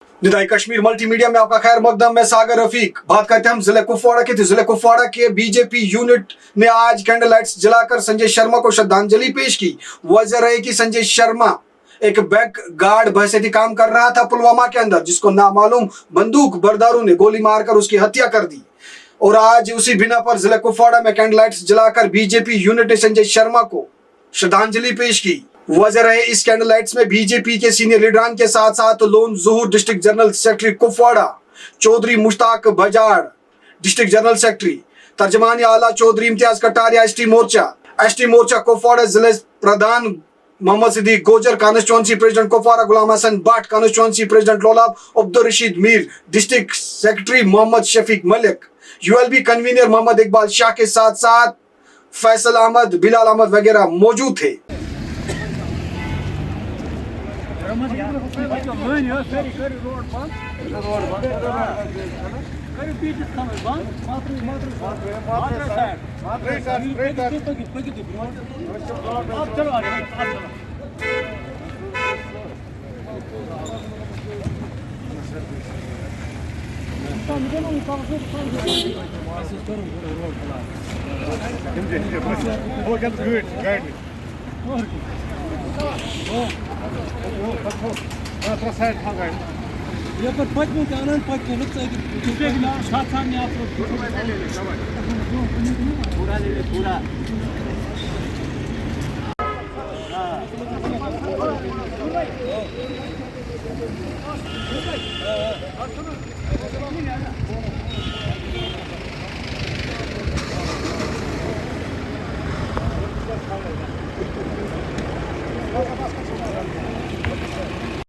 निदाई कश्मीर मल्टीमीडिया में आपका खैर मकदम। मैं सागर रफीक। बात करते हैं हम जिले कुपवाड़ा की। जिले कुपवाड़ा के बीजेपी यूनिट ने आज कैंडल लाइट्स जलाकर संजय शर्मा को श्रद्धांजलि पेश की। वजह रही कि संजय शर्मा एक बैक गार्ड बहसेती काम कर रहा था पुलवामा के अंदर, जिसको नामालूम बंदूक बरदारों ने गोली मारकर उसकी हत्या कर दी। और आज उसी बिना पर जिले कुपवाड़ा में कैंडल लाइट्स जलाकर बीजेपी यूनिट ने संजय शर्मा को श्रद्धांजलि पेश की। वजह रहे इस कैंडल लाइट्स में बीजेपी के सीनियर लीडरान के साथ साथ Lone Zahoor district general secretary Kupwara, Chaudhary Mushtaq Bajad district general secretary, तर्जमान आला चौधरी इम्तियाज कटारिया एसटी मोर्चा कुपवाड़ा, जिले प्रधान Mohammad Siddique Gojar, constituency president Kupwara Ghulam Hassan Bhatt, constituency president Lolab Abdul Rashid Mir, district secretary Mohammad Shafiq Malik, ULB convener Mohammad Iqbal Shah के साथ साथ फैसल अहमद, बिलाल अहमद वगैरह मौजूद थे। ये पर पच में जाना पच में लुक कितने भी साथ सामने आप पूरा ले ले पूरा हां